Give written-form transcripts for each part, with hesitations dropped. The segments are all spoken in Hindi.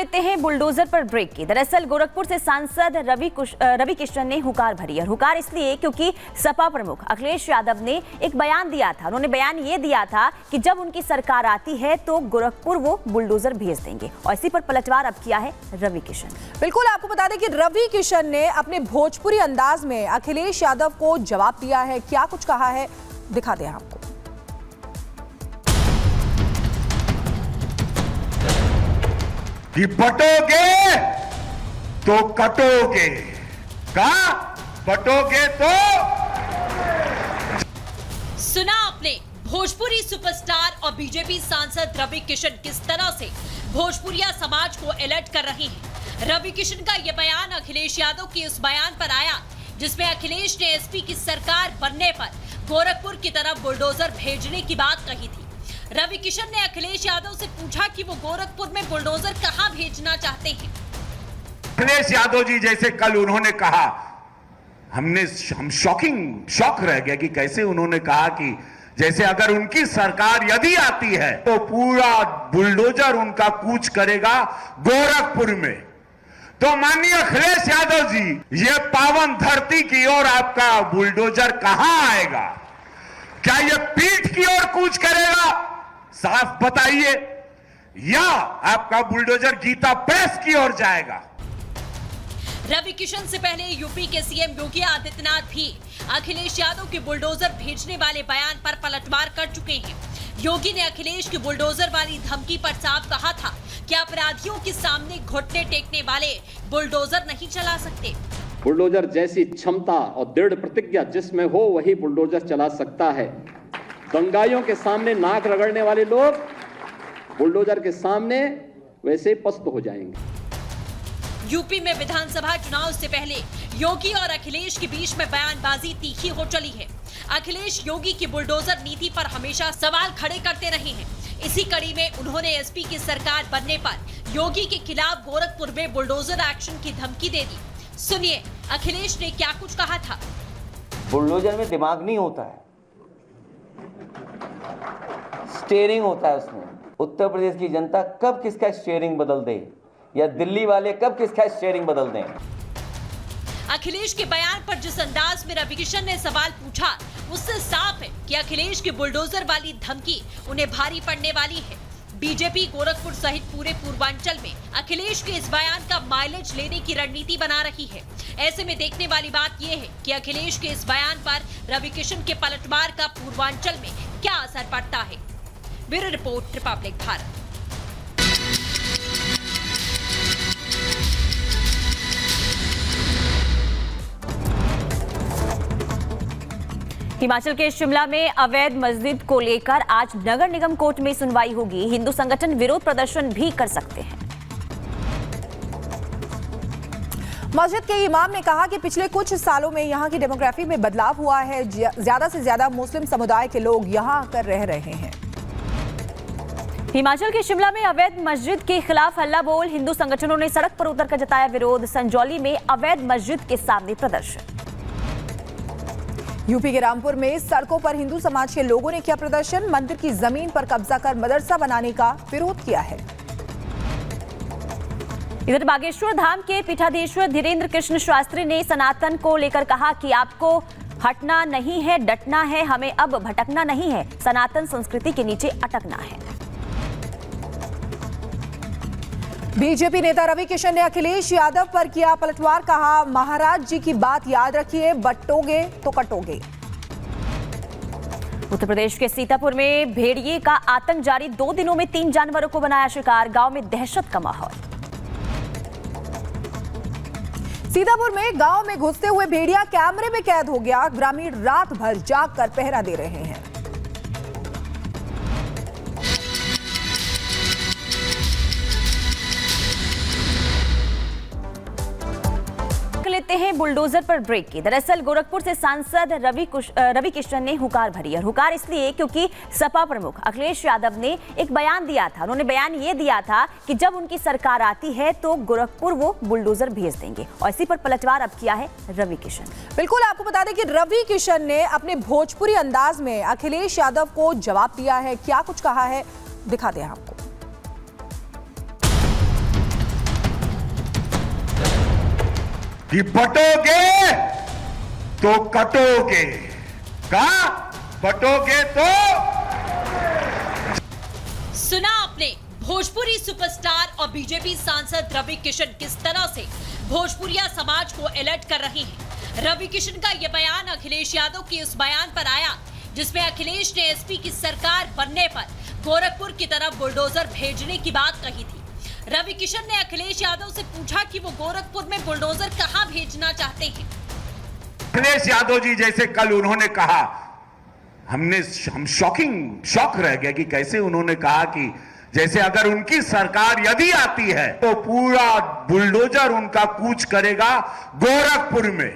लेते हैं बुलडोजर पर ब्रेक की। दरअसल गोरखपुर से सांसद रवि किशन ने हुकार भरी और हुकार इसलिए क्योंकि सपा प्रमुख अखिलेश यादव ने एक बयान दिया था। उन्होंने बयान ये दिया था कि जब उनकी सरकार आती है तो गोरखपुर वो बुलडोजर भेज देंगे और इसी पर पलटवार अब किया है रवि किशन। बिल्कुल, आपको बता दें कि रवि किशन ने अपने भोजपुरी अंदाज में अखिलेश यादव को जवाब दिया है। क्या कुछ कहा है दिखाते हैं आपको। कि बटोगे तो कटोगे, कहा बटोगे तो। सुना आपने, भोजपुरी सुपरस्टार और बीजेपी सांसद रवि किशन किस तरह से भोजपुरिया समाज को अलर्ट कर रहे हैं। रवि किशन का यह बयान अखिलेश यादव के उस बयान पर आया जिसमें अखिलेश ने एसपी की सरकार बनने पर गोरखपुर की तरफ बुलडोजर भेजने की बात कही थी। रवि किशन ने अखिलेश यादव से पूछा कि वो गोरखपुर में बुलडोजर कहां भेजना चाहते हैं। अखिलेश यादव जी जैसे कल उन्होंने कहा, हम शॉक रह गए कि कैसे उन्होंने कहा कि जैसे अगर उनकी सरकार यदि आती है तो पूरा बुलडोजर उनका कूच करेगा गोरखपुर में। तो माननीय अखिलेश यादव जी, ये पावन धरती की ओर आपका बुलडोजर कहां आएगा? क्या ये पीठ की ओर कूच करेगा? साफ बताइए। या आपका बुलडोजर गीता प्रेस की ओर जाएगा? रवि किशन से पहले यूपी के सीएम योगी आदित्यनाथ भी अखिलेश यादव के बुलडोजर भेजने वाले बयान पर पलटवार कर चुके हैं। योगी ने अखिलेश की बुलडोजर वाली धमकी पर साफ कहा था कि अपराधियों के सामने घुटने टेकने वाले बुलडोजर नहीं चला सकते। बुलडोजर जैसी क्षमता और दृढ़ प्रतिज्ञा जिसमें हो वही बुलडोजर चला सकता है। दंगाइयों के सामने नाक रगड़ने वाले लोग बुलडोजर के सामने वैसे पस्त हो जाएंगे। यूपी में विधानसभा चुनाव से पहले योगी और अखिलेश के बीच में बयानबाजी तीखी हो चली है। अखिलेश योगी की बुलडोजर नीति पर हमेशा सवाल खड़े करते रहे हैं। इसी कड़ी में उन्होंने एसपी की सरकार बनने पर योगी के खिलाफ गोरखपुर में बुलडोजर एक्शन की धमकी दे दी। सुनिए अखिलेश ने क्या कुछ कहा था। बुलडोजर में दिमाग नहीं होता है, स्टीयरिंग होता है उसमें। उत्तर प्रदेश की जनता कब किसका स्टीयरिंग बदल दे या दिल्ली वाले कब किसका स्टीयरिंग बदल दें। अखिलेश के बयान पर जिस अंदाज में रवि किशन ने सवाल पूछा उससे साफ है कि अखिलेश की बुलडोजर वाली धमकी उन्हें भारी पड़ने वाली है। बीजेपी गोरखपुर सहित पूरे पूर्वांचल में अखिलेश के इस बयान का माइलेज लेने की रणनीति बना रही है। ऐसे में देखने वाली बात यह है कि अखिलेश के इस बयान पर रवि किशन के पलटवार का पूर्वांचल में क्या असर पड़ता है। Bureau report, Republic Bharat. Himachal के शिमला में अवैध मस्जिद को लेकर आज नगर निगम कोर्ट में सुनवाई होगी। हिंदू संगठन विरोध प्रदर्शन भी कर सकते हैं। मस्जिद के इमाम ने कहा कि पिछले कुछ सालों में यहाँ की डेमोग्राफी में बदलाव हुआ है। ज्यादा से ज्यादा मुस्लिम समुदाय के लोग यहाँ आकर रह रहे हैं। हिमाचल के शिमला में अवैध मस्जिद के खिलाफ हल्ला बोल। हिंदू संगठनों ने सड़क पर उतरकर जताया विरोध। संजौली में अवैध मस्जिद के सामने प्रदर्शन। यूपी के रामपुर में सड़कों पर हिंदू समाज के लोगों ने किया प्रदर्शन। मंदिर की जमीन पर कब्जा कर मदरसा बनाने का विरोध किया है। इधर बागेश्वर धाम के पीठाधीश्वर धीरेन्द्र कृष्ण शास्त्री ने सनातन को लेकर कहा कि आपको हटना नहीं है, डटना है, हमें अब भटकना नहीं है, सनातन संस्कृति के नीचे अटकना है। बीजेपी नेता रवि किशन ने अखिलेश यादव पर किया पलटवार। कहा, महाराज जी की बात याद रखिए, बटोगे तो कटोगे। उत्तर प्रदेश के सीतापुर में भेड़िए का आतंक जारी। 2 दिनों में 3 जानवरों को बनाया शिकार। गांव में दहशत का माहौल। सीतापुर में गांव में घुसते हुए भेड़िया कैमरे में कैद हो गया। ग्रामीण रात भर जागकर पहरा दे रहे हैं। लेते हैं बुलडोजर पर ब्रेक की। दरअसल गोरखपुर से सांसद रवि किशन ने हुकार भरी और हुकार इसलिए क्योंकि सपा प्रमुख अखिलेश यादव ने एक बयान दिया था। उन्होंने बयान ये दिया था कि जब उनकी सरकार आती है तो गोरखपुर वो बुलडोजर भेज देंगे और इसी पर पलटवार अब किया है रवि किशन। बिल्कुल, आपको बता दें कि रवि किशन ने अपने भोजपुरी अंदाज में अखिलेश यादव को जवाब दिया है। क्या कुछ कहा है दिखाते हैं आपको। कि बटोगे तो कटोगे, कहा बटोगे तो। सुना आपने, भोजपुरी सुपरस्टार और बीजेपी सांसद रवि किशन किस तरह से भोजपुरिया समाज को अलर्ट कर रहे हैं। रवि किशन का यह बयान अखिलेश यादव के उस बयान पर आया जिसमें अखिलेश ने एसपी की सरकार बनने पर गोरखपुर की तरफ बुलडोजर भेजने की बात कही थी। रवि किशन ने अखिलेश यादव से पूछा कि वो गोरखपुर में बुलडोजर कहां भेजना चाहते हैं। अखिलेश यादव जी जैसे कल उन्होंने कहा, हम शॉक रह गए कि कैसे उन्होंने कहा कि जैसे अगर उनकी सरकार यदि आती है तो पूरा बुलडोजर उनका कूच करेगा गोरखपुर में।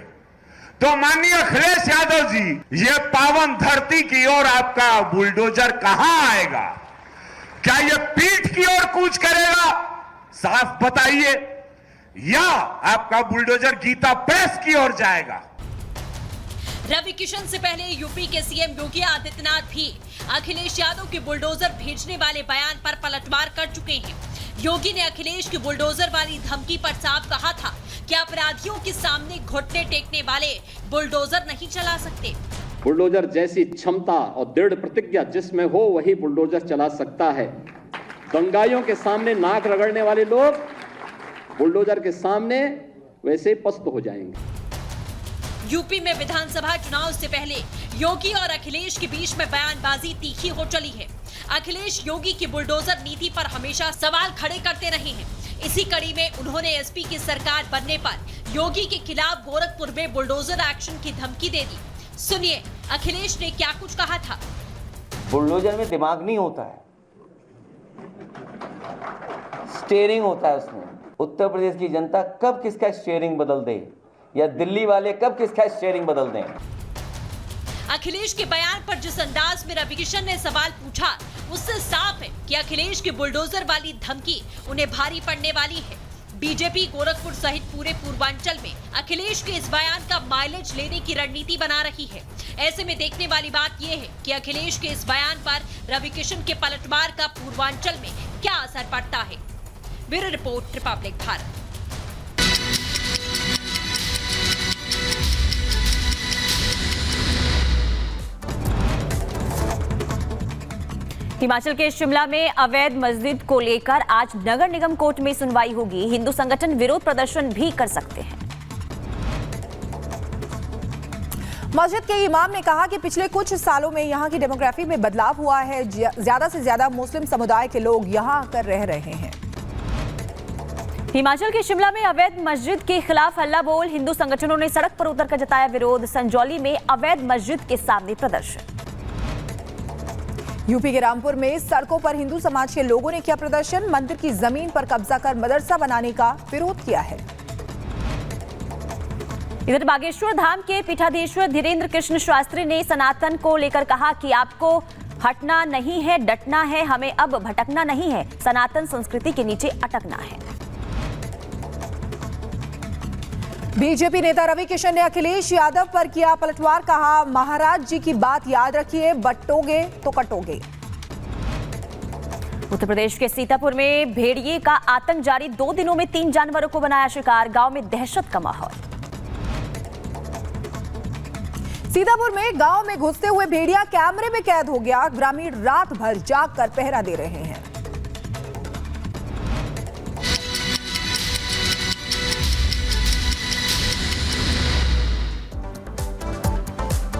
तो माननीय अखिलेश यादव जी, ये पावन धरती की ओर आपका बुलडोजर कहां आएगा? क्या ये पीठ की ओर कूच करेगा? साफ बताइए। या आपका बुलडोजर गीता प्रेस की ओर जाएगा? रवि किशन से पहले यूपी के सीएम योगी आदित्यनाथ भी अखिलेश यादव के बुलडोजर भेजने वाले बयान पर पलटवार कर चुके हैं। योगी ने अखिलेश की बुलडोजर वाली धमकी पर साफ कहा था कि अपराधियों के सामने घुटने टेकने वाले बुलडोजर नहीं चला सकते। बुलडोजर जैसी क्षमता और दृढ़ प्रतिज्ञा जिसमें हो वही बुलडोजर चला सकता है। दंगाइयों के सामने नाक रगड़ने वाले लोग बुलडोजर के सामने वैसे पस्त हो जाएंगे। यूपी में विधानसभा चुनाव से पहले योगी और अखिलेश के बीच में बयानबाजी तीखी हो चली है। अखिलेश योगी की बुलडोजर नीति पर हमेशा सवाल खड़े करते रहे हैं। इसी कड़ी में उन्होंने एसपी की सरकार बनने पर योगी के खिलाफ गोरखपुर में बुलडोजर एक्शन की धमकी दे दी। सुनिए अखिलेश ने क्या कुछ कहा था। बुलडोजर में दिमाग नहीं होता है, स्टीयरिंग होता है उसमें। उत्तर प्रदेश की जनता कब किसका स्टीयरिंग बदल दे या दिल्ली वाले कब किसका स्टीयरिंग बदल दें। अखिलेश के बयान पर जिस अंदाज में रवि किशन ने सवाल पूछा उससे साफ है कि अखिलेश की बुलडोजर वाली धमकी उन्हें भारी पड़ने वाली है। बीजेपी गोरखपुर सहित पूरे पूर्वांचल में अखिलेश के इस बयान का माइलेज लेने की रणनीति बना रही है। ऐसे में देखने वाली बात यह है कि अखिलेश के इस बयान पर रवि किशन के पलटवार का पूर्वांचल में क्या असर पड़ता है। Bureau report, Republic Bharat. Himachal के शिमला में अवैध मस्जिद को लेकर आज नगर निगम कोर्ट में सुनवाई होगी। हिंदू संगठन विरोध प्रदर्शन भी कर सकते हैं। मस्जिद के इमाम ने कहा कि पिछले कुछ सालों में यहां की डेमोग्राफी में बदलाव हुआ है। ज्यादा से ज्यादा मुस्लिम समुदाय के लोग यहां आकर रह रहे हैं। हिमाचल के शिमला में अवैध मस्जिद के खिलाफ हल्ला बोल। हिंदू संगठनों ने सड़क पर उतरकर जताया विरोध। संजौली में अवैध मस्जिद के सामने प्रदर्शन। यूपी के रामपुर में सड़कों पर हिंदू समाज के लोगों ने किया प्रदर्शन। मंदिर की जमीन पर कब्जा कर मदरसा बनाने का विरोध किया है। इधर बागेश्वर धाम के पीठाधीश्वर धीरेन्द्र कृष्ण शास्त्री ने सनातन को लेकर कहा कि आपको हटना नहीं है, डटना है, हमें अब भटकना नहीं है, सनातन संस्कृति के नीचे अटकना है। बीजेपी नेता रवि किशन ने अखिलेश यादव पर किया पलटवार। कहा, महाराज जी की बात याद रखिए, बटोगे तो कटोगे। उत्तर प्रदेश के सीतापुर में भेड़िए का आतंक जारी। 2 दिनों में 3 जानवरों को बनाया शिकार। गांव में दहशत का माहौल। सीतापुर में गांव में घुसते हुए भेड़िया कैमरे में कैद हो गया। ग्रामीण रात भर जाग कर पहरा दे रहे हैं।